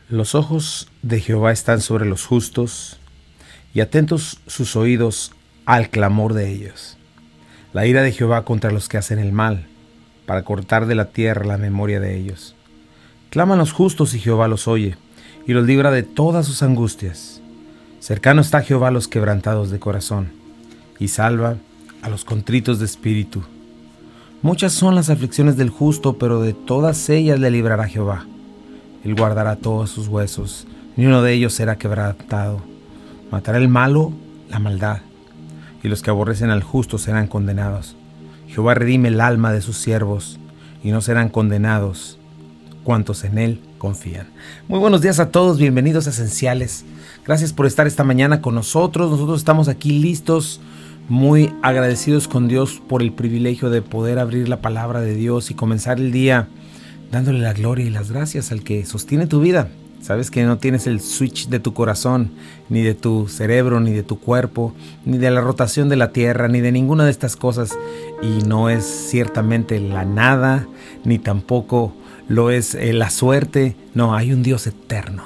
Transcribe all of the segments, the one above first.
Los ojos de Jehová están sobre los justos, y atentos sus oídos al clamor de ellos. La ira de Jehová contra los que hacen el mal, para cortar de la tierra la memoria de ellos. Claman los justos y Jehová los oye, y los libra de todas sus angustias. Cercano está Jehová a los quebrantados de corazón, y salva a los contritos de espíritu. Muchas son las aflicciones del justo, pero de todas ellas le librará Jehová. Él guardará todos sus huesos, ni uno de ellos será quebrantado. Matará el malo la maldad, y los que aborrecen al justo serán condenados. Jehová redime el alma de sus siervos, y no serán condenados cuantos en él confían. Muy buenos días a todos, bienvenidos a Esenciales. Gracias por estar esta mañana con nosotros. Nosotros estamos aquí listos, muy agradecidos con Dios por el privilegio de poder abrir la palabra de Dios y comenzar el día dándole la gloria y las gracias al que sostiene tu vida. Sabes que no tienes el switch de tu corazón, ni de tu cerebro, ni de tu cuerpo, ni de la rotación de la tierra, ni de ninguna de estas cosas. Y no es ciertamente la nada, ni tampoco lo es la suerte. No, hay un Dios eterno,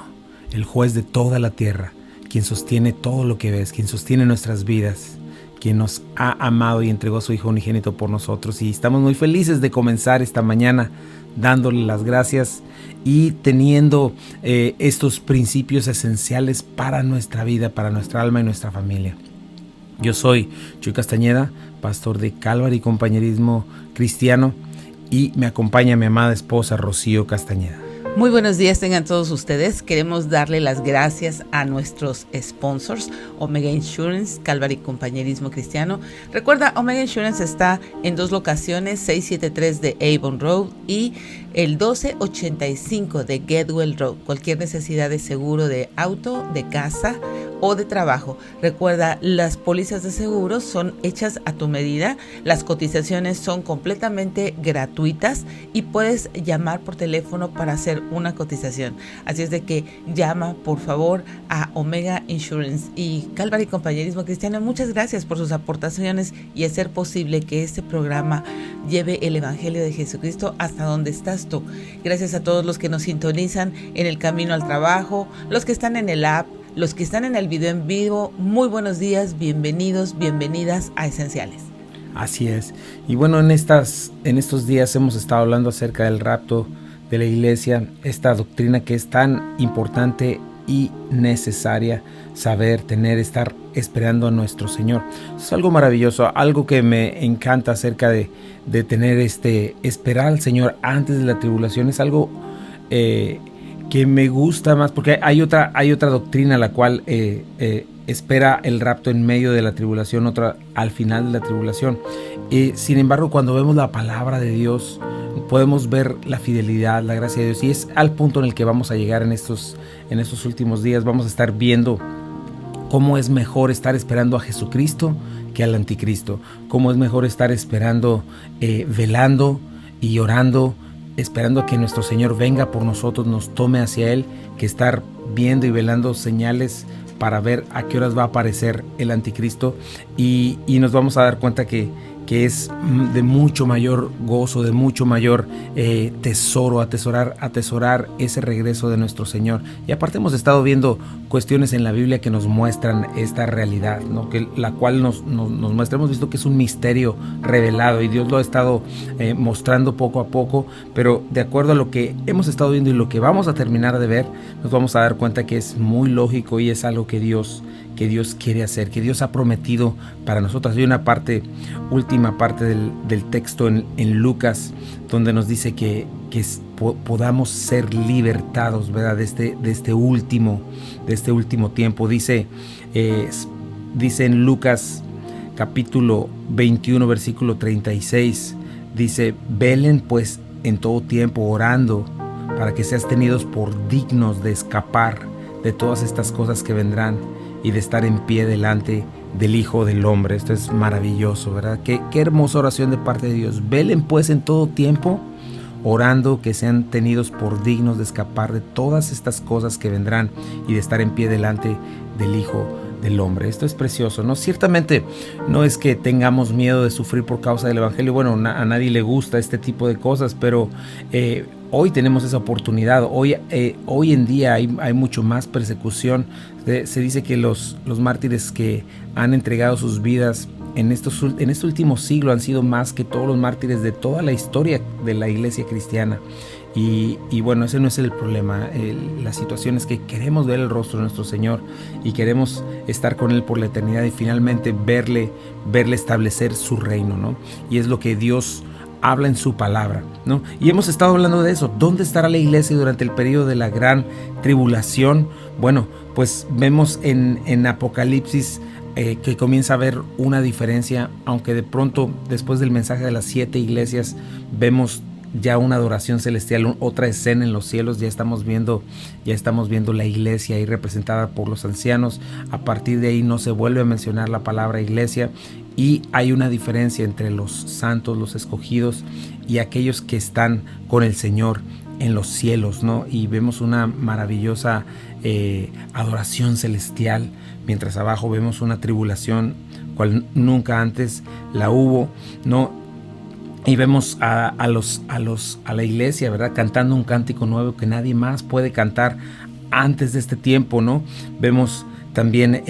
el juez de toda la tierra, quien sostiene todo lo que ves, quien sostiene nuestras vidas, quien nos ha amado y entregó a su Hijo unigénito por nosotros. Y estamos muy felices de comenzar esta mañana dándole las gracias y teniendo estos principios esenciales para nuestra vida, para nuestra alma y nuestra familia. Yo soy Chuy Castañeda, pastor de Calvary Compañerismo Cristiano, y me acompaña mi amada esposa Rocío Castañeda. Muy buenos días tengan todos ustedes. Queremos darle las gracias a nuestros sponsors, Omega Insurance, Calvary Compañerismo Cristiano. Recuerda, Omega Insurance está en dos locaciones, 673 de Avon Road y el 1285 de Getwell Road. Cualquier necesidad de seguro de auto, de casa o de trabajo. Recuerda, las pólizas de seguros son hechas a tu medida, las cotizaciones son completamente gratuitas y puedes llamar por teléfono para hacer una cotización. Así es de que llama por favor a Omega Insurance y Calvary Compañerismo Cristiano. Muchas gracias por sus aportaciones y hacer posible que este programa lleve el Evangelio de Jesucristo hasta donde estás tú. Gracias a todos los que nos sintonizan en el camino al trabajo, los que están en el app, los que están en el video en vivo. Muy buenos días, bienvenidos, bienvenidas a Esenciales. Así es. Y bueno, en estos días hemos estado hablando acerca del rapto de la iglesia, esta doctrina que es tan importante y necesaria saber, tener, estar esperando a nuestro Señor. Es algo maravilloso, algo que me encanta acerca de tener esperar al Señor antes de la tribulación. Es algo que me gusta más, porque hay otra doctrina la cual espera el rapto en medio de la tribulación, otra al final de la tribulación. Sin embargo, cuando vemos la palabra de Dios, podemos ver la fidelidad, la gracia de Dios, y es al punto en el que vamos a llegar en estos últimos días. Vamos a estar viendo cómo es mejor estar esperando a Jesucristo que al anticristo, cómo es mejor estar esperando, velando y orando, esperando a que nuestro Señor venga por nosotros, nos tome hacia Él, que estar viendo y velando señales para ver a qué horas va a aparecer el anticristo, y nos vamos a dar cuenta que es de mucho mayor gozo, de mucho mayor tesoro, atesorar ese regreso de nuestro Señor. Y aparte hemos estado viendo cuestiones en la Biblia que nos muestran esta realidad, ¿no? La cual nos muestra. Hemos visto que es un misterio revelado y Dios lo ha estado mostrando poco a poco, pero de acuerdo a lo que hemos estado viendo y lo que vamos a terminar de ver, nos vamos a dar cuenta que es muy lógico y es algo que Dios quiere hacer, que Dios ha prometido para nosotros. Hay una última parte del texto en Lucas, donde nos dice que podamos ser libertados, ¿verdad? de este último tiempo. Dice en Lucas capítulo 21 versículo 36, dice: velen pues en todo tiempo orando, para que seas tenidos por dignos de escapar de todas estas cosas que vendrán y de estar en pie delante del Hijo del Hombre. Esto es maravilloso, ¿verdad? Qué hermosa oración de parte de Dios. Velen pues en todo tiempo, orando, que sean tenidos por dignos de escapar de todas estas cosas que vendrán y de estar en pie delante del Hijo del Hombre. Esto es precioso, ¿no? Ciertamente no es que tengamos miedo de sufrir por causa del Evangelio. Bueno, a nadie le gusta este tipo de cosas, pero hoy tenemos esa oportunidad. Hoy en día hay mucho más persecución. Se dice que los mártires que han entregado sus vidas en este último siglo han sido más que todos los mártires de toda la historia de la iglesia cristiana. Y bueno, ese no es el problema. La situación es que queremos ver el rostro de nuestro Señor y queremos estar con Él por la eternidad y finalmente verle establecer su reino, ¿no? Y es lo que Dios habla en su palabra, ¿no? Y hemos estado hablando de eso. ¿Dónde estará la iglesia durante el periodo de la gran tribulación? Bueno, pues vemos en Apocalipsis que comienza a haber una diferencia, aunque de pronto después del mensaje de las 7 iglesias vemos ya una adoración celestial, otra escena en los cielos. Ya estamos viendo la iglesia ahí representada por los ancianos. A partir de ahí no se vuelve a mencionar la palabra iglesia, y hay una diferencia entre los santos, los escogidos, y aquellos que están con el Señor en los cielos, ¿no? Y vemos una maravillosa adoración celestial, mientras abajo vemos una tribulación cual nunca antes la hubo, ¿no? Y vemos a la iglesia, ¿verdad?, cantando un cántico nuevo que nadie más puede cantar antes de este tiempo, ¿no? Vemos también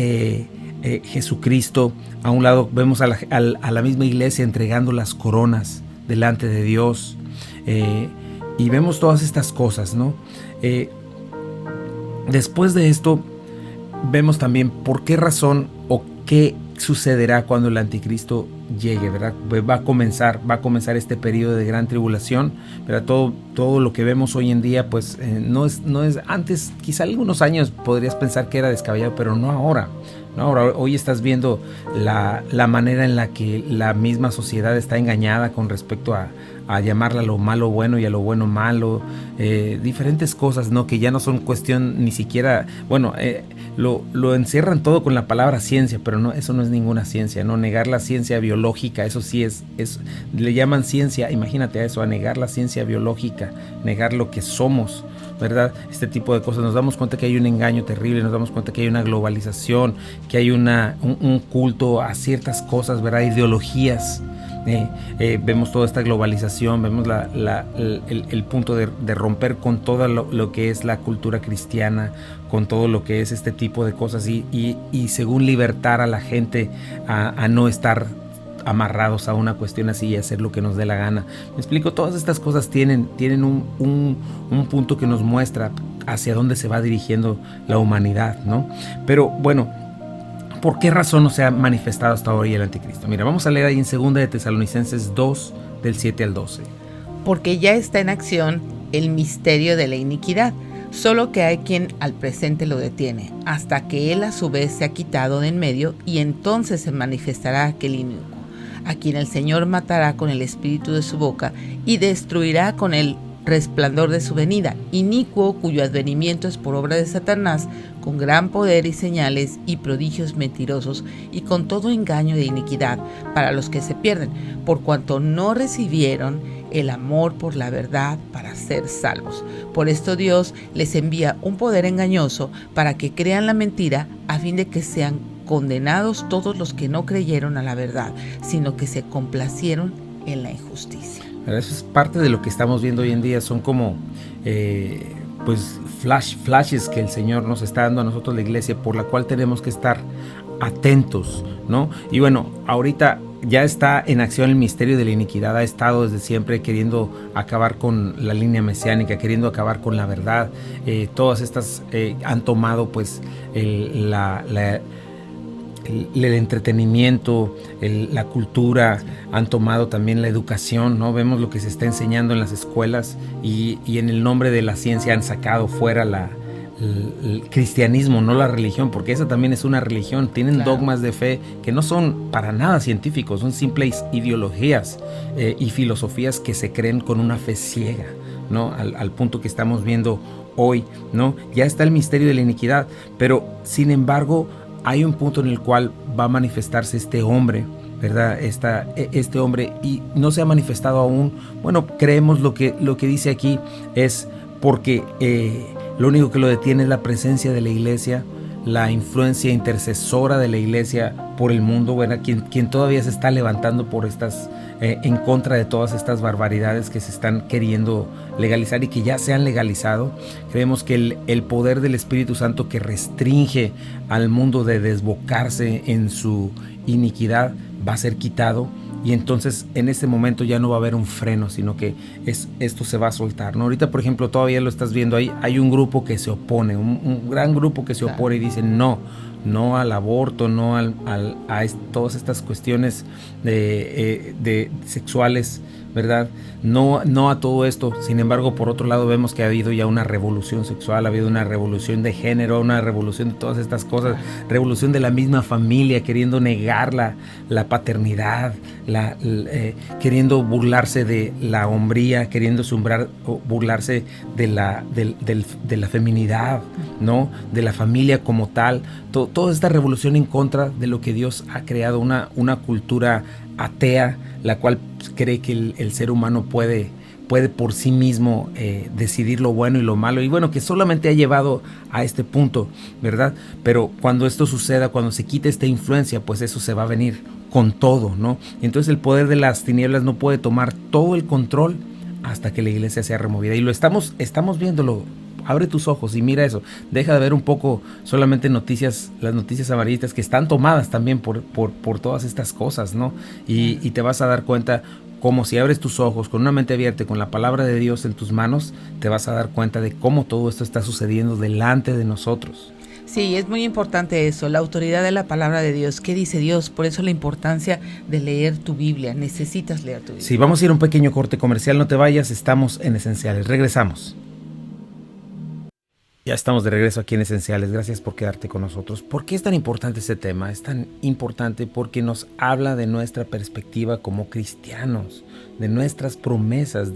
Jesucristo a un lado. Vemos a la misma iglesia entregando las coronas delante de Dios, y vemos todas estas cosas, ¿no? Después de esto vemos también por qué razón o qué sucederá cuando el anticristo llegue, ¿verdad? Va a comenzar este periodo de gran tribulación, ¿verdad? Todo lo que vemos hoy en día, pues no es antes, quizá algunos años podrías pensar que era descabellado, pero no ahora. No, hoy estás viendo la manera en la que la misma sociedad está engañada con respecto a llamarla lo malo bueno y a lo bueno malo, diferentes cosas, ¿no? Que ya no son cuestión ni siquiera, bueno, lo encierran todo con la palabra ciencia, pero no, eso no es ninguna ciencia, ¿no? Negar la ciencia biológica, eso sí es le llaman ciencia. Imagínate a eso, a negar la ciencia biológica, negar lo que somos, ¿verdad? Este tipo de cosas. Nos damos cuenta que hay un engaño terrible, nos damos cuenta que hay una globalización, que hay un culto a ciertas cosas, ¿verdad? Ideologías. Vemos toda esta globalización, vemos el punto de romper con todo lo que es la cultura cristiana, con todo lo que es este tipo de cosas, y según libertar a la gente a no estar amarrados a una cuestión así y hacer lo que nos dé la gana. Me explico, todas estas cosas tienen un punto que nos muestra hacia dónde se va dirigiendo la humanidad, ¿no? Pero bueno, ¿por qué razón no se ha manifestado hasta hoy el anticristo? Mira, vamos a leer ahí en 2 de Tesalonicenses 2, del 7 al 12. Porque ya está en acción el misterio de la iniquidad, solo que hay quien al presente lo detiene, hasta que él a su vez se ha quitado de en medio, y entonces se manifestará aquel inicuo, a quien el Señor matará con el espíritu de su boca y destruirá con el resplandor de su venida, inicuo cuyo advenimiento es por obra de Satanás, con gran poder y señales y prodigios mentirosos, y con todo engaño de iniquidad para los que se pierden, por cuanto no recibieron el amor por la verdad para ser salvos. Por esto Dios les envía un poder engañoso para que crean la mentira, a fin de que sean condenados todos los que no creyeron a la verdad, sino que se complacieron en la injusticia. Eso es parte de lo que estamos viendo hoy en día. Son como pues flashes que el Señor nos está dando a nosotros, la iglesia, por la cual tenemos que estar atentos, ¿no? Y bueno, ahorita ya está en acción el misterio de la iniquidad. Ha estado desde siempre queriendo acabar con la línea mesiánica, queriendo acabar con la verdad. Todas estas han tomado pues el entretenimiento, la cultura, han tomado también la educación, ¿no? Vemos lo que se está enseñando en las escuelas, y en el nombre de la ciencia han sacado fuera el cristianismo, no la religión, porque esa también es una religión. Tienen claro, dogmas de fe que no son para nada científicos, son simples ideologías y filosofías que se creen con una fe ciega, ¿no? Al punto que estamos viendo hoy, ¿no? Ya está el misterio de la iniquidad, pero sin embargo hay un punto en el cual va a manifestarse este hombre, ¿verdad? Este hombre, y no se ha manifestado aún. Bueno, creemos lo que dice aquí es porque lo único que lo detiene es la presencia de la iglesia, la influencia intercesora de la iglesia por el mundo, bueno, quien todavía se está levantando por estas, en contra de todas estas barbaridades que se están queriendo legalizar y que ya se han legalizado. Creemos que el poder del Espíritu Santo que restringe al mundo de desbocarse en su iniquidad va a ser quitado. Y entonces en este momento ya no va a haber un freno, sino que esto se va a soltar, ¿no? Ahorita, por ejemplo, todavía lo estás viendo ahí, hay un grupo que se opone, un gran grupo que se opone y dice no al aborto, no a todas estas cuestiones de sexuales, ¿verdad? No a todo esto. Sin embargo, por otro lado, vemos que ha habido ya una revolución sexual, ha habido una revolución de género, una revolución de todas estas cosas, revolución de la misma familia, queriendo negar la paternidad, queriendo burlarse de la hombría, queriendo burlarse de la feminidad, ¿no? De la familia como tal. Toda esta revolución en contra de lo que Dios ha creado, una cultura atea, la cual cree que el ser humano puede por sí mismo decidir lo bueno y lo malo, y bueno, que solamente ha llevado a este punto, ¿verdad? Pero cuando esto suceda, cuando se quite esta influencia, pues eso se va a venir con todo, ¿no? Entonces el poder de las tinieblas no puede tomar todo el control hasta que la iglesia sea removida, y lo estamos viéndolo. Abre tus ojos y mira eso. Deja de ver un poco solamente las noticias amarillistas que están tomadas también por todas estas cosas, ¿no? Y te vas a dar cuenta, como si abres tus ojos con una mente abierta, con la palabra de Dios en tus manos, te vas a dar cuenta de cómo todo esto está sucediendo delante de nosotros. Sí, es muy importante eso, la autoridad de la palabra de Dios. ¿Qué dice Dios? Por eso la importancia de leer tu Biblia. Necesitas leer tu Biblia. Sí, vamos a ir a un pequeño corte comercial. No te vayas, estamos en Esenciales. Regresamos. Ya estamos de regreso aquí en Esenciales. Gracias por quedarte con nosotros. ¿Por qué es tan importante este tema? Es tan importante porque nos habla de nuestra perspectiva como cristianos, de nuestras promesas,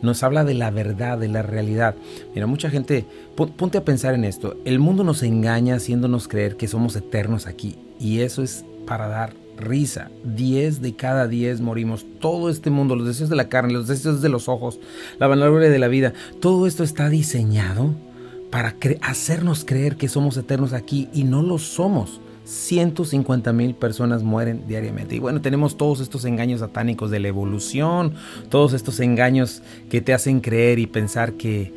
nos habla de la verdad, de la realidad. Mira, mucha gente, ponte a pensar en esto. El mundo nos engaña haciéndonos creer que somos eternos aquí, y eso es para dar risa. 10 de cada 10 morimos. Todo este mundo, los deseos de la carne, los deseos de los ojos, la vanagloria de la vida, todo esto está diseñado para hacernos creer que somos eternos aquí, y no lo somos. 150,000 personas mueren diariamente. Y bueno, tenemos todos estos engaños satánicos de la evolución, todos estos engaños que te hacen creer y pensar que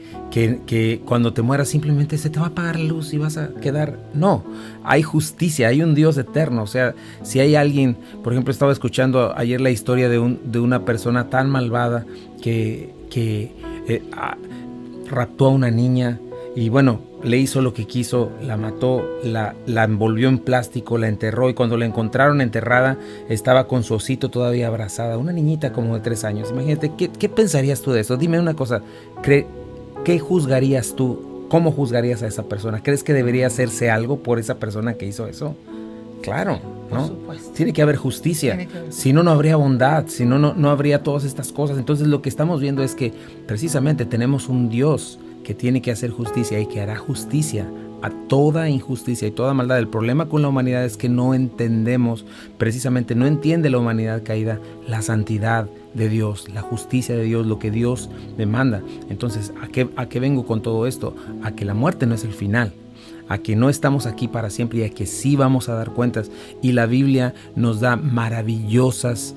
cuando te mueras simplemente se te va a apagar la luz y vas a quedar. No, hay justicia, hay un Dios eterno. O sea, si hay alguien, por ejemplo, estaba escuchando ayer la historia de una persona tan malvada que raptó a una niña. Y bueno, le hizo lo que quiso, la mató, la envolvió en plástico, la enterró, y cuando la encontraron enterrada estaba con su osito todavía abrazada, una niñita como de 3 años. Imagínate, ¿qué pensarías tú de eso? Dime una cosa, ¿qué juzgarías tú? ¿Cómo juzgarías a esa persona? ¿Crees que debería hacerse algo por esa persona que hizo eso? Claro, ¿no? Por supuesto. Tiene que haber justicia. Si no, no habría bondad. Si no, no habría todas estas cosas. Entonces lo que estamos viendo es que precisamente tenemos un Dios que tiene que hacer justicia y que hará justicia a toda injusticia y toda maldad. El problema con la humanidad es que no entendemos, precisamente no entiende la humanidad caída, la santidad de Dios, la justicia de Dios, lo que Dios demanda. Entonces, ¿a qué vengo con todo esto? A que la muerte no es el final, a que no estamos aquí para siempre, y a que sí vamos a dar cuentas. Y la Biblia nos da maravillosas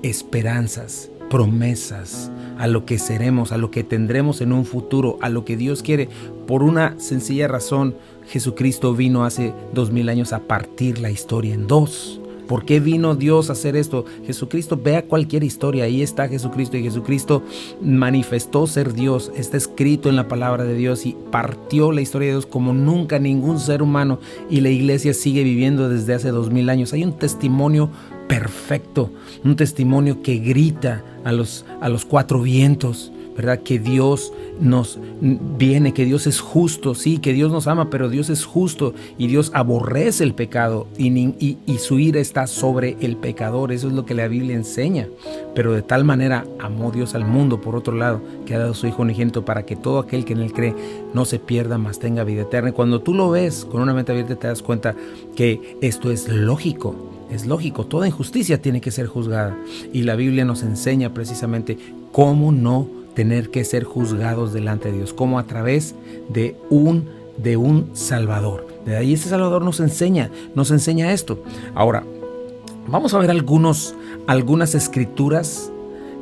esperanzas, promesas a lo que seremos, a lo que tendremos en un futuro, a lo que Dios quiere. Por una sencilla razón, Jesucristo vino hace 2000 años a partir la historia en dos. ¿Por qué vino Dios a hacer esto? Jesucristo, vea cualquier historia, ahí está Jesucristo, y Jesucristo manifestó ser Dios. Está escrito en la palabra de Dios, y partió la historia de Dios como nunca ningún ser humano, y la iglesia sigue viviendo desde hace 2000 años. Hay un testimonio perfecto, un testimonio que grita a los 4 vientos, ¿verdad? Que Dios nos viene, que Dios es justo, sí, que Dios nos ama, pero Dios es justo, y Dios aborrece el pecado, y su ira está sobre el pecador. Eso es lo que la Biblia enseña. Pero de tal manera amó Dios al mundo, por otro lado, que ha dado su Hijo unigénito, para que todo aquel que en él cree no se pierda, mas tenga vida eterna. Y cuando tú lo ves con una mente abierta, te das cuenta que esto es lógico. Es lógico, toda injusticia tiene que ser juzgada, y la Biblia nos enseña precisamente cómo no tener que ser juzgados delante de Dios, cómo a través de un Salvador, ¿verdad? Y este Salvador nos enseña esto. Ahora, vamos a ver algunas escrituras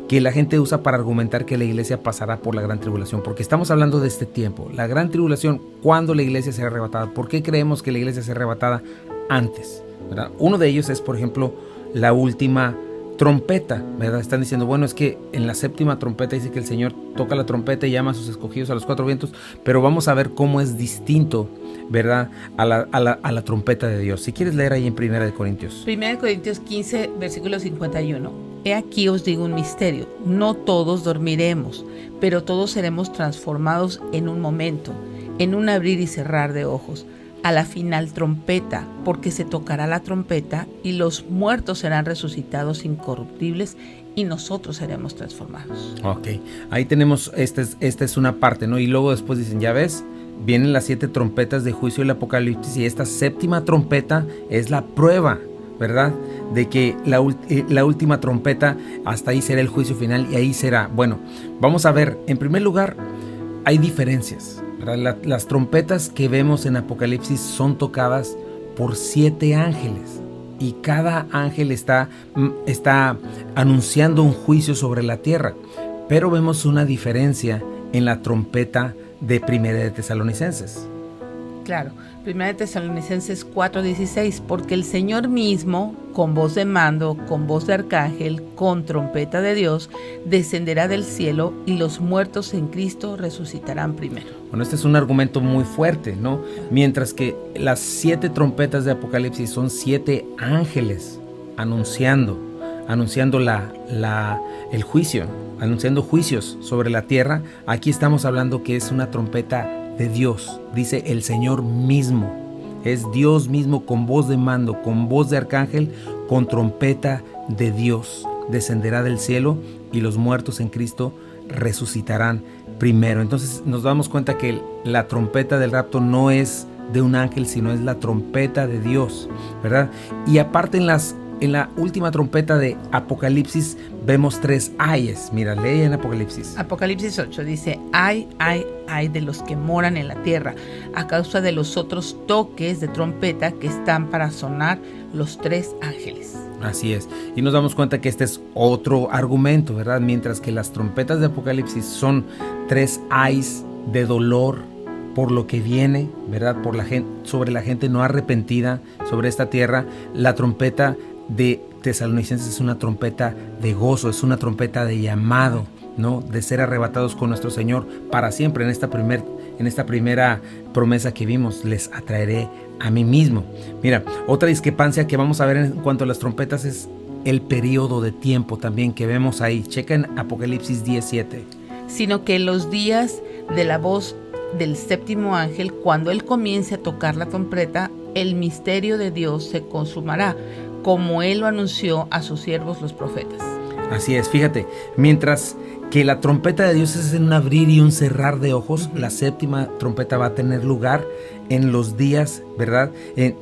que la gente usa para argumentar que la iglesia pasará por la gran tribulación, porque estamos hablando de este tiempo, la gran tribulación, cuando la iglesia será arrebatada. ¿Por qué creemos que la iglesia será arrebatada antes? ¿Verdad? Uno de ellos es, por ejemplo, la última trompeta, ¿verdad? Están diciendo, bueno, es que en la séptima trompeta dice que el Señor toca la trompeta y llama a sus escogidos a los cuatro vientos, pero vamos a ver cómo es distinto, ¿verdad? A la trompeta de Dios. Si quieres leer ahí en 1 Corintios. 1 Corintios 15, versículo 51. He aquí os digo un misterio, no todos dormiremos, pero todos seremos transformados en un momento, en un abrir y cerrar de ojos, a la final trompeta, porque se tocará la trompeta y los muertos serán resucitados incorruptibles y nosotros seremos transformados. Ok, ahí tenemos, esta es una parte, ¿no? Y luego después dicen, ya ves, vienen las 7 trompetas de juicio y el Apocalipsis, y esta séptima trompeta es la prueba, ¿verdad? De que la última trompeta, hasta ahí será el juicio final y ahí será. Bueno, vamos a ver, en primer lugar, hay diferencias, ¿verdad? Las trompetas que vemos en Apocalipsis son tocadas por 7 ángeles y cada ángel está anunciando un juicio sobre la tierra, pero vemos una diferencia en la trompeta de Primera de Tesalonicenses. Claro, Primera de Tesalonicenses 4:16, porque el Señor mismo, con voz de mando, con voz de arcángel, con trompeta de Dios, descenderá del cielo y los muertos en Cristo resucitarán primero. Bueno, este es un argumento muy fuerte, ¿no? Mientras que las 7 trompetas de Apocalipsis son 7 ángeles anunciando el juicio, anunciando juicios sobre la tierra. Aquí estamos hablando que es una trompeta de Dios, dice el Señor mismo, es Dios mismo con voz de mando, con voz de arcángel, con trompeta de Dios, descenderá del cielo y los muertos en Cristo resucitarán primero. Entonces nos damos cuenta que la trompeta del rapto no es de un ángel, sino es la trompeta de Dios, ¿verdad? Y aparte en la última trompeta de Apocalipsis vemos 3 ayes. Mira, lee en Apocalipsis. Apocalipsis 8 dice, ay de los que moran en la tierra, a causa de los otros toques de trompeta que están para sonar los 3 ángeles. Así es. Y nos damos cuenta que este es otro argumento, ¿verdad? Mientras que las trompetas de Apocalipsis son 3 ayes de dolor por lo que viene, ¿verdad? Por la gente, sobre la gente no arrepentida, sobre esta tierra, la trompeta de Tesalonicenses es una trompeta de gozo, es una trompeta de llamado, ¿no? De ser arrebatados con nuestro Señor para siempre. En esta primera promesa que vimos, les atraeré a mí mismo. Mira, otra discrepancia que vamos a ver en cuanto a las trompetas es el periodo de tiempo también que vemos ahí. Checa en Apocalipsis 17. Sino que en los días de la voz del séptimo ángel, cuando él comience a tocar la trompeta, el misterio de Dios se consumará, como él lo anunció a sus siervos los profetas. Así es, fíjate, mientras que la trompeta de Dios es en un abrir y un cerrar de ojos, la séptima trompeta va a tener lugar en los días, ¿verdad?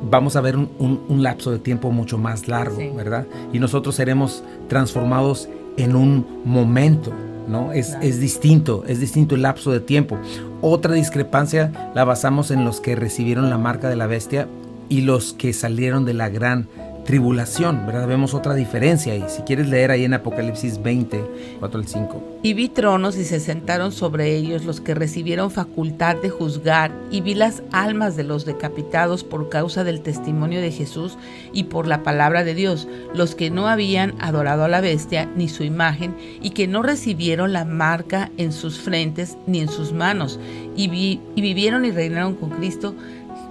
Vamos a ver un lapso de tiempo mucho más largo, sí, ¿verdad? Y nosotros seremos transformados en un momento, ¿no? Es distinto el lapso de tiempo. Otra discrepancia la basamos en los que recibieron la marca de la bestia y los que salieron de la gran tribulación, ¿verdad? Vemos otra diferencia ahí. Si quieres leer ahí en Apocalipsis 20, 4 al 5. Y vi tronos y se sentaron sobre ellos los que recibieron facultad de juzgar, y vi las almas de los decapitados por causa del testimonio de Jesús y por la palabra de Dios, los que no habían adorado a la bestia ni su imagen, y que no recibieron la marca en sus frentes ni en sus manos, y vivieron y reinaron con Cristo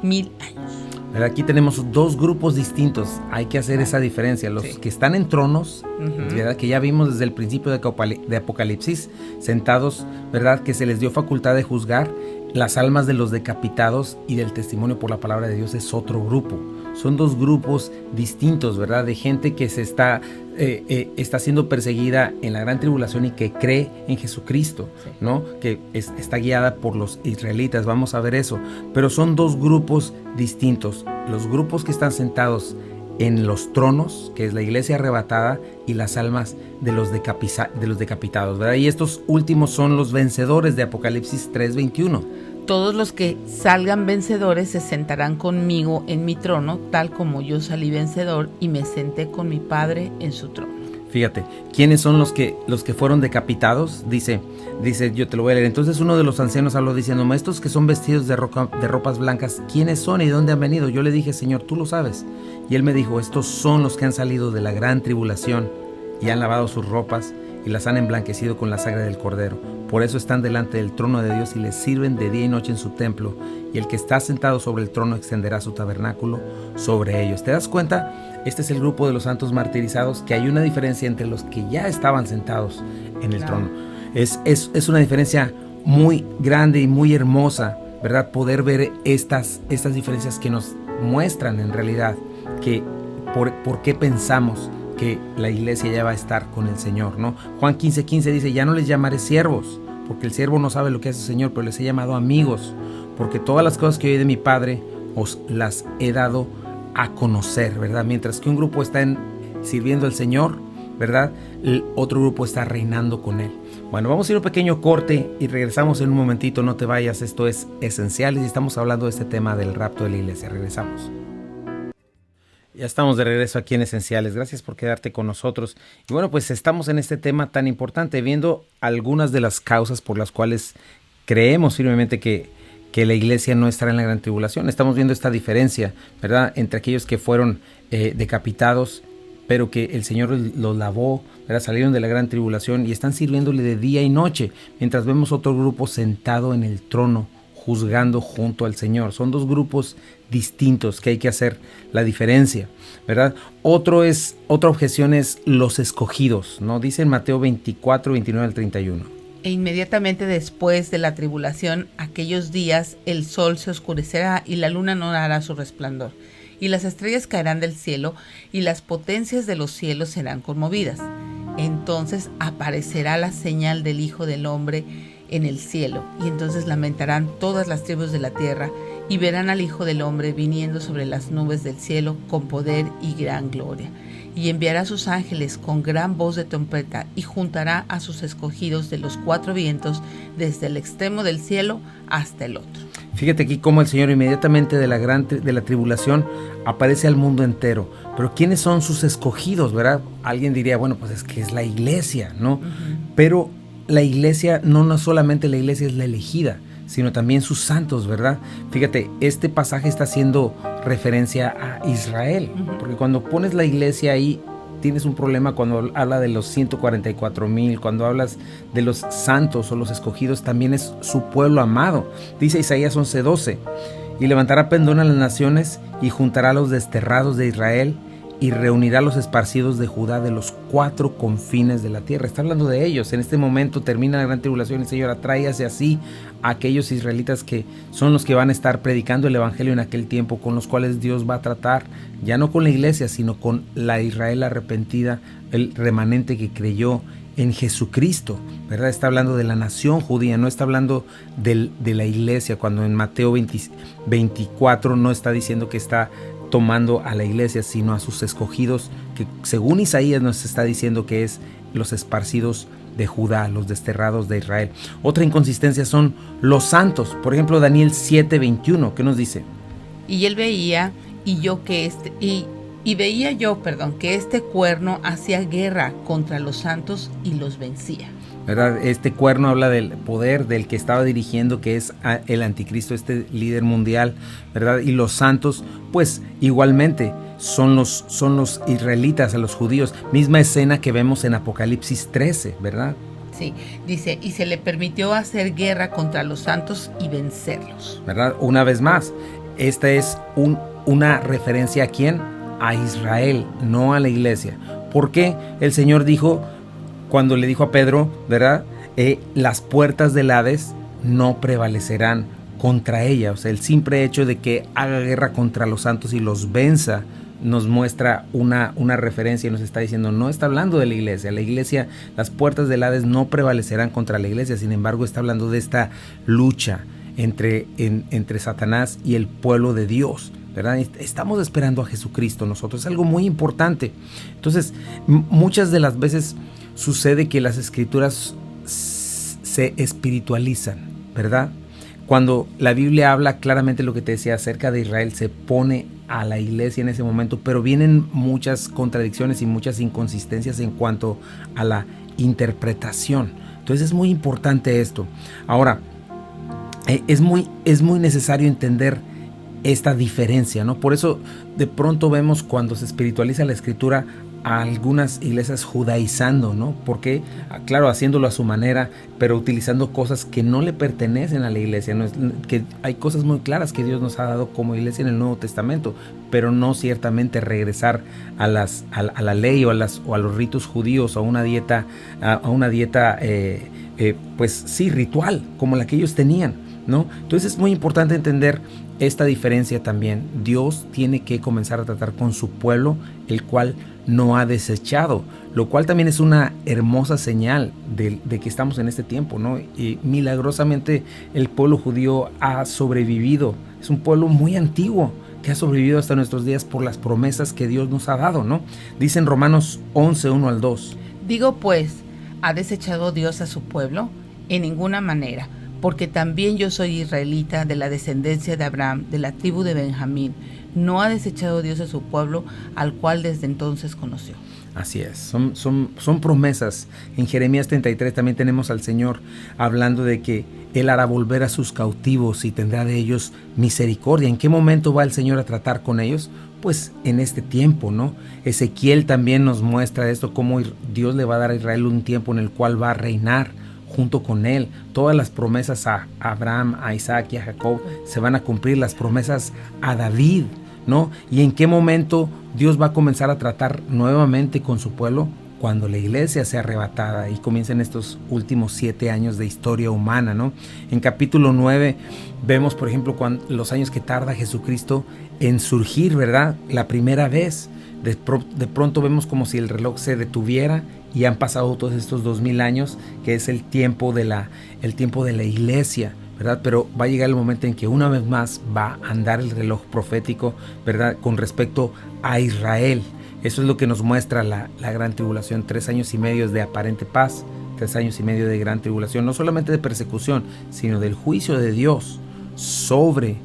1000 años. Aquí tenemos 2 grupos distintos. Hay que hacer esa diferencia. Los que están en tronos, ¿verdad? Que ya vimos desde el principio de Apocalipsis, sentados, ¿verdad? Que se les dio facultad de juzgar. Las almas de los decapitados y del testimonio por la palabra de Dios es otro grupo. Son 2 grupos distintos, ¿verdad? De gente que se está siendo perseguida en la gran tribulación y que cree en Jesucristo, ¿no? Que está guiada por los israelitas. Vamos a ver eso. Pero son 2 grupos distintos. Los grupos que están sentados en los tronos, que es la iglesia arrebatada, y las almas de los decapitados, ¿verdad? Y estos últimos son los vencedores de Apocalipsis 3:21. todos los que salgan vencedores se sentarán conmigo en mi trono, tal como yo salí vencedor y me senté con mi Padre en su trono. Fíjate, ¿quiénes son los que fueron decapitados? Dice, yo te lo voy a leer. Entonces uno de los ancianos habló diciendo: estos que son vestidos de ropas blancas, ¿quiénes son y de dónde han venido? Yo le dije: Señor, tú lo sabes. Y él me dijo: estos son los que han salido de la gran tribulación y han lavado sus ropas y las han emblanquecido con la sangre del Cordero. Por eso están delante del trono de Dios y les sirven de día y noche en su templo. Y el que está sentado sobre el trono extenderá su tabernáculo sobre ellos. ¿Te das cuenta? Este es el grupo de los santos martirizados, que hay una diferencia entre los que ya estaban sentados en el trono. Es una diferencia muy grande y muy hermosa, ¿verdad? Poder ver estas diferencias que nos muestran en realidad que por qué pensamos que la iglesia ya va a estar con el Señor, ¿no? Juan 15:15 dice: ya no les llamaré siervos, porque el siervo no sabe lo que hace el Señor, pero les he llamado amigos, porque todas las cosas que oí de mi Padre os las he dado a conocer, ¿verdad? Mientras que un grupo está sirviendo al Señor, ¿verdad? El otro grupo está reinando con Él. Bueno, vamos a ir a un pequeño corte y regresamos en un momentito, no te vayas. Esto es Esenciales y estamos hablando de este tema del rapto de la iglesia. Regresamos. Ya estamos de regreso aquí en Esenciales. Gracias por quedarte con nosotros. Y bueno, pues estamos en este tema tan importante, viendo algunas de las causas por las cuales creemos firmemente que la iglesia no estará en la gran tribulación. Estamos viendo esta diferencia, ¿verdad?, entre aquellos que fueron decapitados, pero que el Señor los lavó, ¿verdad?, salieron de la gran tribulación y están sirviéndole de día y noche, mientras vemos otro grupo sentado en el trono, juzgando junto al Señor. Son dos grupos distintos que hay que hacer la diferencia, ¿verdad? Otra objeción es los escogidos, ¿no? Dice en Mateo 24, 29 al 31. E inmediatamente después de la tribulación, aquellos días, el sol se oscurecerá y la luna no dará su resplandor, y las estrellas caerán del cielo, y las potencias de los cielos serán conmovidas. Entonces aparecerá la señal del Hijo del Hombre en el cielo, y entonces lamentarán todas las tribus de la tierra, y verán al Hijo del Hombre viniendo sobre las nubes del cielo con poder y gran gloria. Y enviará a sus ángeles con gran voz de trompeta, y juntará a sus escogidos de los cuatro vientos, desde el extremo del cielo hasta el otro. Fíjate aquí cómo el Señor inmediatamente de la tribulación aparece al mundo entero. Pero ¿quiénes son sus escogidos, verdad? Alguien diría, bueno, pues es que es la iglesia, ¿no? Uh-huh. Pero la iglesia, no solamente la iglesia es la elegida, sino también sus santos, ¿verdad? Fíjate, este pasaje está haciendo referencia a Israel, porque cuando pones la iglesia ahí, tienes un problema cuando habla de los 144,000, cuando hablas de los santos o los escogidos, también es su pueblo amado. Dice Isaías 11:12, y levantará pendón a las naciones y juntará a los desterrados de Israel y reunirá a los esparcidos de Judá de los cuatro confines de la tierra. Está hablando de ellos. En este momento termina la gran tribulación y el Señor atrae hacia sí a aquellos israelitas que son los que van a estar predicando el evangelio en aquel tiempo, con los cuales Dios va a tratar, ya no con la iglesia, sino con la Israel arrepentida, el remanente que creyó en Jesucristo, ¿verdad? Está hablando de la nación judía, no está hablando de la iglesia, cuando en Mateo 24 no está diciendo que está tomando a la iglesia, sino a sus escogidos, que según Isaías nos está diciendo que es los esparcidos de Judá, los desterrados de Israel. Otra inconsistencia son los santos. Por ejemplo, Daniel 7:21, ¿qué nos dice? Y él veía, veía yo que este cuerno hacía guerra contra los santos y los vencía. ¿Verdad? Este cuerno habla del poder del que estaba dirigiendo, que es el anticristo, este líder mundial, ¿verdad? Y los santos, pues igualmente son los israelitas, a los judíos. Misma escena que vemos en Apocalipsis 13, ¿verdad? Sí, dice, y se le permitió hacer guerra contra los santos y vencerlos. ¿Verdad? Una vez más, esta es una referencia a quién, a Israel, no a la iglesia. ¿Por qué? El Señor dijo, cuando le dijo a Pedro, ¿verdad? Las puertas del Hades no prevalecerán contra ella. O sea, el simple hecho de que haga guerra contra los santos y los venza nos muestra una referencia y nos está diciendo, no está hablando de la iglesia. La iglesia, las puertas del Hades no prevalecerán contra la iglesia. Sin embargo, está hablando de esta lucha entre Satanás y el pueblo de Dios, ¿verdad? Estamos esperando a Jesucristo nosotros. Es algo muy importante. Entonces, muchas de las veces sucede que las escrituras se espiritualizan, ¿verdad? cuando la Biblia habla claramente lo que te decía acerca de Israel, se pone a la iglesia en ese momento, pero vienen muchas contradicciones y muchas inconsistencias en cuanto a la interpretación. Entonces es muy importante esto. Ahora, es muy necesario entender esta diferencia, ¿no? Por eso de pronto vemos cuando se espiritualiza la escritura a algunas iglesias judaizando, ¿no? Porque, claro, haciéndolo a su manera, pero utilizando cosas que no le pertenecen a la iglesia, ¿no? Que hay cosas muy claras que Dios nos ha dado como iglesia en el Nuevo Testamento, pero no ciertamente regresar a la ley o a los ritos judíos, o a una dieta, pues sí, ritual, como la que ellos tenían, ¿no? Entonces es muy importante entender esta diferencia también. Dios tiene que comenzar a tratar con su pueblo, el cual no ha desechado, lo cual también es una hermosa señal de que estamos en este tiempo, ¿no? Y milagrosamente el pueblo judío ha sobrevivido. Es un pueblo muy antiguo que ha sobrevivido hasta nuestros días por las promesas que Dios nos ha dado, ¿no? Dice en Romanos 11, 1 al 2. Digo pues, ¿ha desechado Dios a su pueblo? En ninguna manera, porque también yo soy israelita, de la descendencia de Abraham, de la tribu de Benjamín. No ha desechado Dios a su pueblo, al cual desde entonces conoció. Así es, son promesas. En Jeremías 33 también tenemos al Señor hablando de que Él hará volver a sus cautivos y tendrá de ellos misericordia. ¿En qué momento va el Señor a tratar con ellos? Pues en este tiempo, ¿no? Ezequiel también nos muestra esto, cómo Dios le va a dar a Israel un tiempo en el cual va a reinar junto con él. Todas las promesas a Abraham, a Isaac y a Jacob se van a cumplir, las promesas a David, ¿no? ¿Y en qué momento Dios va a comenzar a tratar nuevamente con su pueblo? Cuando la iglesia sea arrebatada y comiencen estos últimos 7 años de historia humana, ¿no? En capítulo 9 vemos, por ejemplo, los años que tarda Jesucristo en surgir, ¿verdad? La primera vez. De pronto vemos como si el reloj se detuviera y han pasado todos estos 2000 años, que es el tiempo de la iglesia, ¿verdad? Pero va a llegar el momento en que una vez más va a andar el reloj profético, ¿verdad? Con respecto a Israel. Eso es lo que nos muestra la gran tribulación. 3 años y medio de aparente paz, 3 años y medio de gran tribulación, no solamente de persecución, sino del juicio de Dios sobre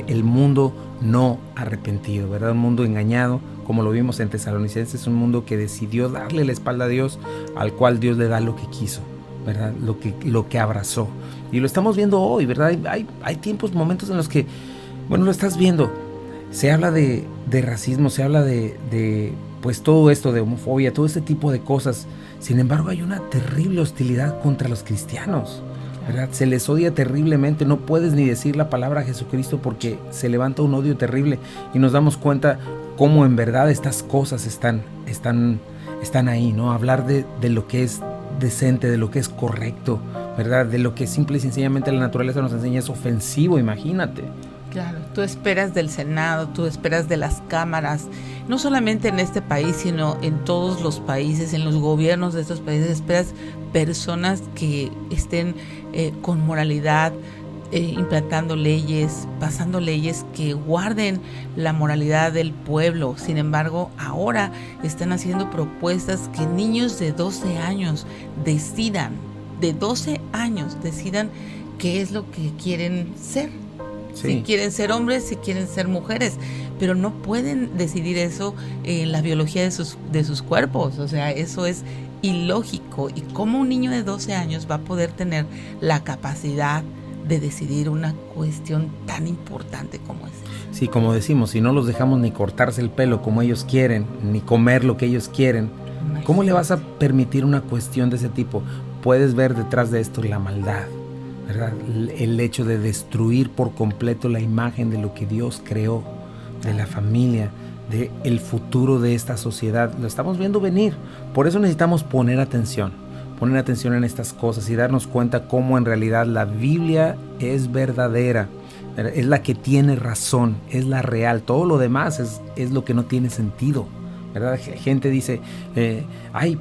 el mundo no arrepentido, ¿verdad? Un mundo engañado, como lo vimos en Tesalonicenses, un mundo que decidió darle la espalda a Dios, al cual Dios le da lo que quiso, ¿verdad? Lo que abrazó. Y lo estamos viendo hoy, ¿verdad? Hay tiempos, momentos en los que, bueno, lo estás viendo. Se habla de racismo, se habla de pues todo esto, de homofobia, todo este tipo de cosas. Sin embargo, hay una terrible hostilidad contra los cristianos, ¿verdad? Se les odia terriblemente, no puedes ni decir la palabra Jesucristo porque se levanta un odio terrible, y nos damos cuenta cómo en verdad estas cosas están ahí, ¿no? Hablar de lo que es decente, de lo que es correcto, ¿verdad? De lo que simple y sencillamente la naturaleza nos enseña es ofensivo, imagínate. Claro, tú esperas del Senado, tú esperas de las cámaras, no solamente en este país, sino en todos los países, en los gobiernos de estos países, esperas personas que estén con moralidad, implantando leyes, pasando leyes que guarden la moralidad del pueblo. Sin embargo, ahora están haciendo propuestas que niños de 12 años decidan qué es lo que quieren ser. Sí. Si quieren ser hombres, si quieren ser mujeres, pero no pueden decidir eso en la biología de sus cuerpos. O sea, eso es ilógico. ¿Y cómo un niño de 12 años va a poder tener la capacidad de decidir una cuestión tan importante como esa? Sí, como decimos, si no los dejamos ni cortarse el pelo como ellos quieren, ni comer lo que ellos quieren, ¿cómo le vas a permitir una cuestión de ese tipo? Puedes ver detrás de esto la maldad, ¿verdad? El hecho de destruir por completo la imagen de lo que Dios creó, de la familia, de el futuro de esta sociedad. Lo estamos viendo venir. Por eso necesitamos poner atención en estas cosas y darnos cuenta cómo en realidad la Biblia es verdadera, es la que tiene razón, es la real. Todo lo demás es lo que no tiene sentido, ¿verdad? Gente dice,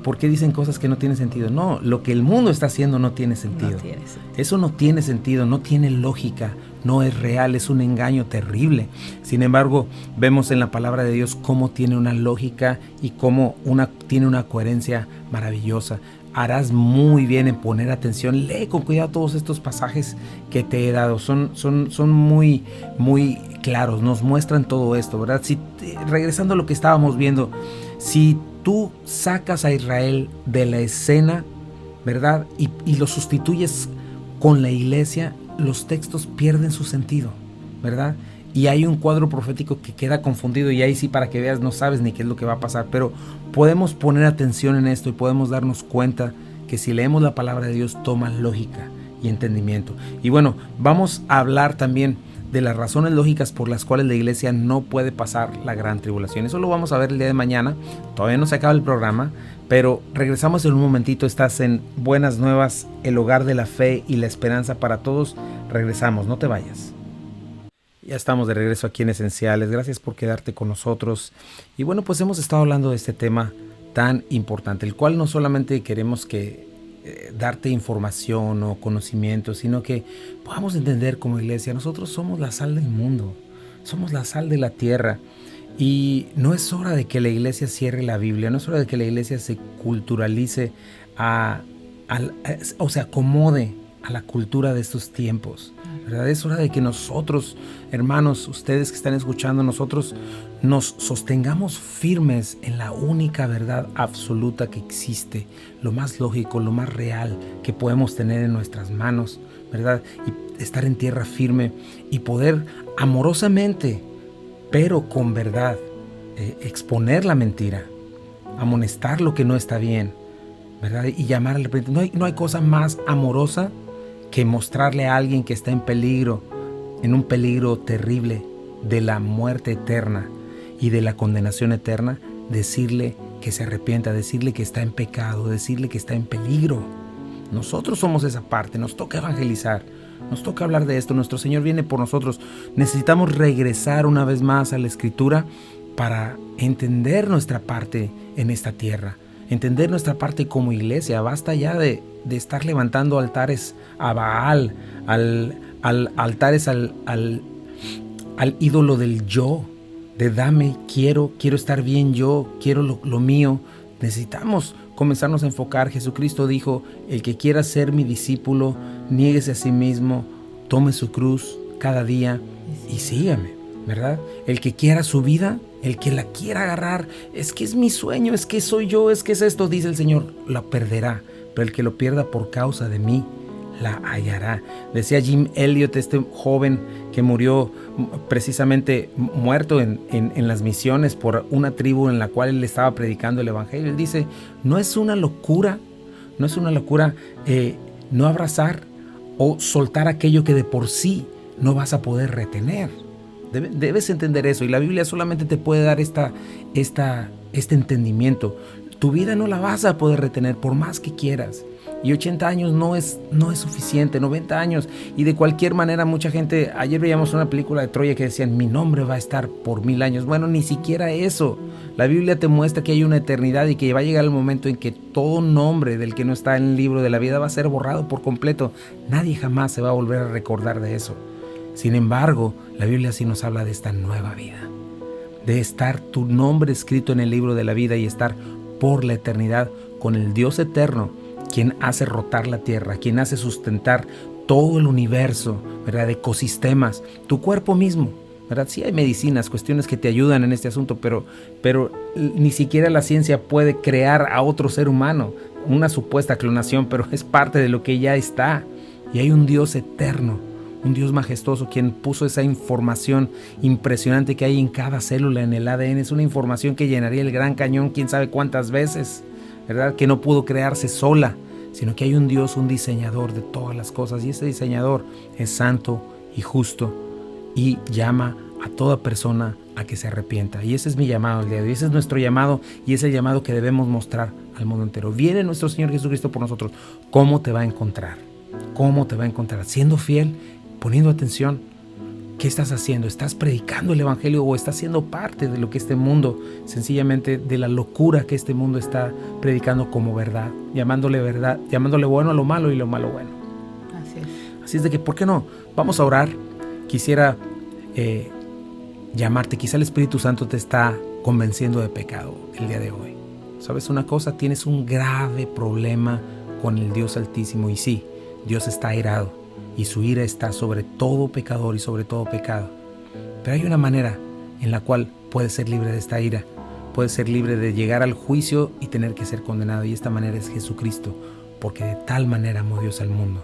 ¿por qué dicen cosas que no tienen sentido? No, lo que el mundo está haciendo no tiene sentido. No tiene sentido. Eso no tiene sentido, no tiene lógica, no es real, es un engaño terrible. Sin embargo, vemos en la palabra de Dios cómo tiene una lógica y cómo tiene una coherencia maravillosa. harás muy bien en poner atención. Lee con cuidado todos estos pasajes que te he dado. Son muy, muy claros. Nos muestran todo esto, ¿verdad? Regresando a lo que estábamos viendo, si tú sacas a Israel de la escena, ¿verdad? Y lo sustituyes con la iglesia, los textos pierden su sentido, ¿verdad? Y hay un cuadro profético que queda confundido, y ahí sí, para que veas, no sabes ni qué es lo que va a pasar, pero podemos poner atención en esto y podemos darnos cuenta que si leemos la palabra de Dios toma lógica y entendimiento. Y bueno, vamos a hablar también de las razones lógicas por las cuales la iglesia no puede pasar la gran tribulación. Eso lo vamos a ver el día de mañana. Todavía no se acaba el programa, pero regresamos en un momentito. Estás en Buenas Nuevas, el hogar de la fe y la esperanza para todos. Regresamos, no te vayas. Ya estamos de regreso aquí en Esenciales. Gracias por quedarte con nosotros. Y bueno, pues hemos estado hablando de este tema tan importante, el cual no solamente queremos darte información o conocimiento, sino que podamos entender como iglesia, nosotros somos la sal del mundo, somos la sal de la tierra, y no es hora de que la iglesia cierre la Biblia, no es hora de que la iglesia se culturalice, o se acomode a la cultura de estos tiempos, ¿verdad? Es hora de que nosotros, hermanos, ustedes que están escuchando, nosotros nos sostengamos firmes en la única verdad absoluta que existe, lo más lógico, lo más real que podemos tener en nuestras manos, ¿verdad? Y estar en tierra firme y poder amorosamente, pero con verdad, exponer la mentira, amonestar lo que no está bien, ¿verdad? Y llamar al arrepentimiento. No hay cosa más amorosa que mostrarle a alguien que está en peligro, en un peligro terrible de la muerte eterna y de la condenación eterna, decirle que se arrepienta, decirle que está en pecado, decirle que está en peligro. Nosotros somos esa parte, nos toca evangelizar, nos toca hablar de esto. Nuestro Señor viene por nosotros. Necesitamos regresar una vez más a la Escritura para entender nuestra parte en esta tierra, entender nuestra parte como iglesia. Basta ya de estar levantando altares a Baal, altares al ídolo del yo, de dame, quiero estar bien yo, quiero lo mío. Necesitamos comenzarnos a enfocar. Jesucristo dijo: el que quiera ser mi discípulo, niéguese a sí mismo, tome su cruz cada día y sígame, ¿verdad? El que quiera su vida, el que la quiera agarrar, es que es mi sueño, es que soy yo, es que es esto, dice el Señor, la perderá, pero el que lo pierda por causa de mí, la hallará. Decía Jim Elliot, este joven que murió precisamente muerto en las misiones por una tribu en la cual él estaba predicando el evangelio. Él dice: no es una locura no abrazar o soltar aquello que de por sí no vas a poder retener. Debes entender eso, y la Biblia solamente te puede dar este entendimiento. Tu vida no la vas a poder retener por más que quieras. Y 80 años no es suficiente, 90 años. Y de cualquier manera, mucha gente, ayer veíamos una película de Troya que decían: mi nombre va a estar por 1000 años. Bueno, ni siquiera eso. La Biblia te muestra que hay una eternidad y que va a llegar el momento en que todo nombre del que no está en el libro de la vida va a ser borrado por completo. Nadie jamás se va a volver a recordar de eso. Sin embargo, la Biblia sí nos habla de esta nueva vida, de estar tu nombre escrito en el libro de la vida y estar por la eternidad con el Dios eterno, quien hace rotar la tierra, quien hace sustentar todo el universo, ¿verdad? Ecosistemas, tu cuerpo mismo, ¿verdad? Sí hay medicinas, cuestiones que te ayudan en este asunto, pero ni siquiera la ciencia puede crear a otro ser humano, una supuesta clonación, pero es parte de lo que ya está. Y hay un Dios eterno, un Dios majestuoso, quien puso esa información impresionante que hay en cada célula, en el ADN. Es una información que llenaría el Gran Cañón quién sabe cuántas veces, ¿verdad? Que no pudo crearse sola, sino que hay un Dios, un diseñador de todas las cosas, y ese diseñador es santo y justo y llama a toda persona a que se arrepienta. Y ese es mi llamado el día de hoy, ese es nuestro llamado, y es el llamado que debemos mostrar al mundo entero. Viene nuestro Señor Jesucristo por nosotros. ¿Cómo te va a encontrar? ¿Cómo te va a encontrar? Siendo fiel, poniendo atención. ¿Qué estás haciendo? ¿Estás predicando el evangelio o estás siendo parte de lo que este mundo, sencillamente de la locura que este mundo está predicando como verdad, llamándole bueno a lo malo y lo malo bueno? Así es de que, ¿por qué no? Vamos a orar. Quisiera llamarte. Quizá el Espíritu Santo te está convenciendo de pecado el día de hoy. ¿Sabes una cosa? Tienes un grave problema con el Dios Altísimo. Y sí, Dios está airado y su ira está sobre todo pecador y sobre todo pecado. Pero hay una manera en la cual puedes ser libre de esta ira. Puedes ser libre de llegar al juicio y tener que ser condenado. Y esta manera es Jesucristo. Porque de tal manera amó Dios al mundo,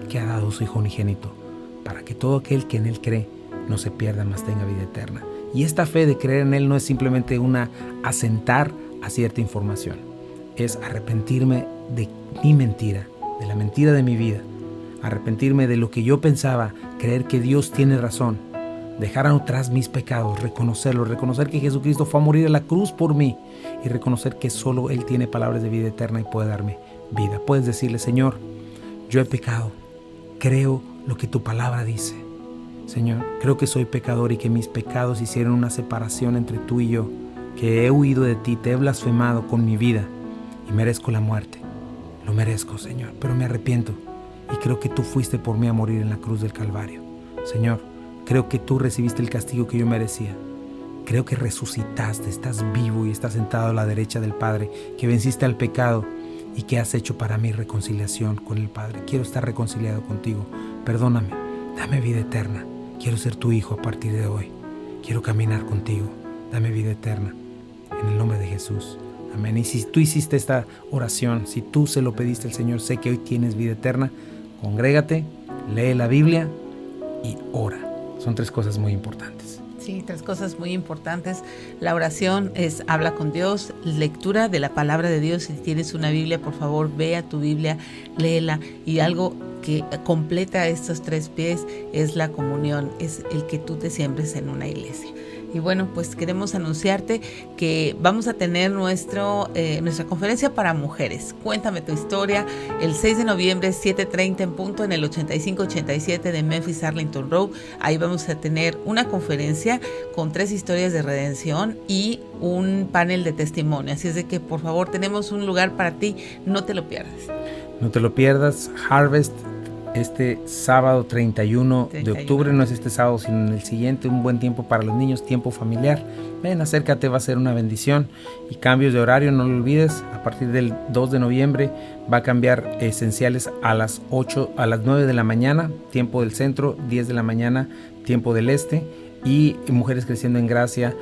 que ha dado su Hijo unigénito, para que todo aquel que en Él cree no se pierda, mas tenga vida eterna. Y esta fe de creer en Él no es simplemente una asentar a cierta información. Es arrepentirme de mi mentira, de la mentira de mi vida. Arrepentirme de lo que yo pensaba, creer que Dios tiene razón. Dejar atrás mis pecados, reconocerlos, reconocer que Jesucristo fue a morir a la cruz por mí y reconocer que solo Él tiene palabras de vida eterna y puede darme vida. Puedes decirle: Señor, yo he pecado, creo lo que tu palabra dice. Señor, creo que soy pecador y que mis pecados hicieron una separación entre tú y yo, que he huido de ti, te he blasfemado con mi vida y merezco la muerte. Lo merezco, Señor, pero me arrepiento y creo que tú fuiste por mí a morir en la cruz del Calvario. Señor, creo que tú recibiste el castigo que yo merecía. Creo que resucitaste, estás vivo y estás sentado a la derecha del Padre, que venciste al pecado y que has hecho para mí reconciliación con el Padre. Quiero estar reconciliado contigo. Perdóname, dame vida eterna. Quiero ser tu hijo a partir de hoy. Quiero caminar contigo. Dame vida eterna. En el nombre de Jesús. Amén. Y si tú hiciste esta oración, si tú se lo pediste al Señor, sé que hoy tienes vida eterna. Congrégate, lee la Biblia y ora. Son 3 cosas muy importantes. Sí, 3 cosas muy importantes. La oración es habla con Dios, lectura de la palabra de Dios. Si tienes una Biblia, por favor, ve a tu Biblia, léela. Y algo que completa estos 3 pies es la comunión, es el que tú te siembres en una iglesia. Y bueno, pues queremos anunciarte que vamos a tener nuestra conferencia para mujeres. Cuéntame tu historia, el 6 de noviembre, 7:30 en punto, en el 8587 de Memphis Arlington Road. Ahí vamos a tener una conferencia con 3 historias de redención y un panel de testimonio. Así es de que, por favor, tenemos un lugar para ti, no te lo pierdas. No te lo pierdas. Harvest, este sábado 31 de octubre, no es este sábado sino en el siguiente, un buen tiempo para los niños, tiempo familiar. Ven, acércate, va a ser una bendición. Y cambios de horario, no lo olvides, a partir del 2 de noviembre va a cambiar esenciales a las 9 de la mañana, tiempo del centro, 10 de la mañana, tiempo del este, y Mujeres Creciendo en Gracia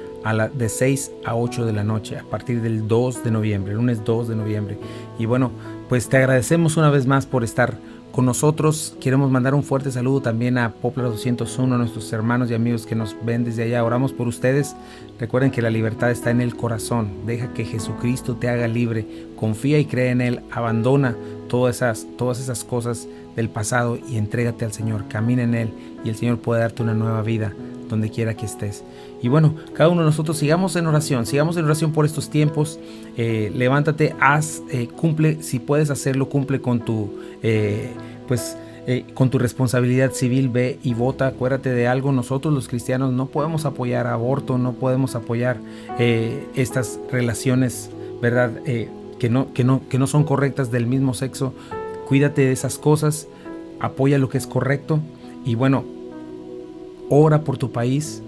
de 6 a 8 de la noche, a partir del 2 de noviembre, lunes 2 de noviembre. Y bueno, pues te agradecemos una vez más por estar con nosotros. Queremos mandar un fuerte saludo también a Poplar 201, a nuestros hermanos y amigos que nos ven desde allá. Oramos por ustedes. Recuerden que la libertad está en el corazón. Deja que Jesucristo te haga libre. Confía y cree en Él. Abandona todas esas cosas del pasado y entrégate al Señor. Camina en Él y el Señor puede darte una nueva vida donde quiera que estés. Y bueno, cada uno de nosotros sigamos en oración por estos tiempos. Levántate, cumple, si puedes hacerlo, cumple con tu con tu responsabilidad civil. Ve y vota. Acuérdate de algo: nosotros los cristianos no podemos apoyar aborto, no podemos apoyar estas relaciones, ¿verdad? Que no son correctas del mismo sexo. Cuídate de esas cosas, apoya lo que es correcto. Y bueno, ora por tu país,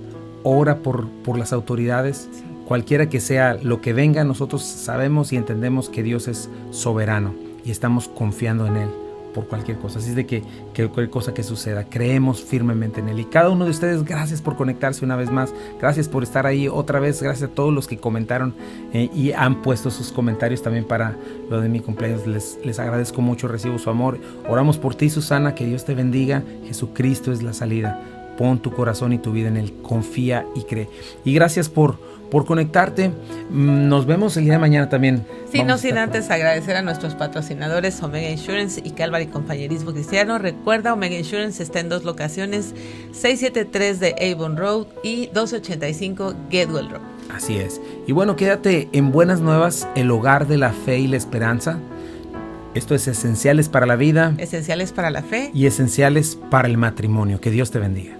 ora por las autoridades. Sí. Cualquiera que sea lo que venga, nosotros sabemos y entendemos que Dios es soberano y estamos confiando en Él por cualquier cosa. Así es de que cualquier cosa que suceda, creemos firmemente en Él. Y cada uno de ustedes, gracias por conectarse una vez más. Gracias por estar ahí otra vez. Gracias a todos los que comentaron y han puesto sus comentarios también para lo de mi cumpleaños. Les agradezco mucho, recibo su amor. Oramos por ti, Susana, que Dios te bendiga. Jesucristo es la salida. Pon tu corazón y tu vida en Él. Confía y cree. Y gracias por conectarte. Nos vemos el día de mañana también. Sí, no sin antes agradecer a nuestros patrocinadores Omega Insurance y Calvary Compañerismo Cristiano. Recuerda, Omega Insurance está en 2 locaciones, 673 de Avon Road y 285 Getwell Road. Así es. Y bueno, quédate en Buenas Nuevas, el hogar de la fe y la esperanza. Esto es Esenciales para la Vida, Esenciales para la Fe y Esenciales para el Matrimonio. Que Dios te bendiga.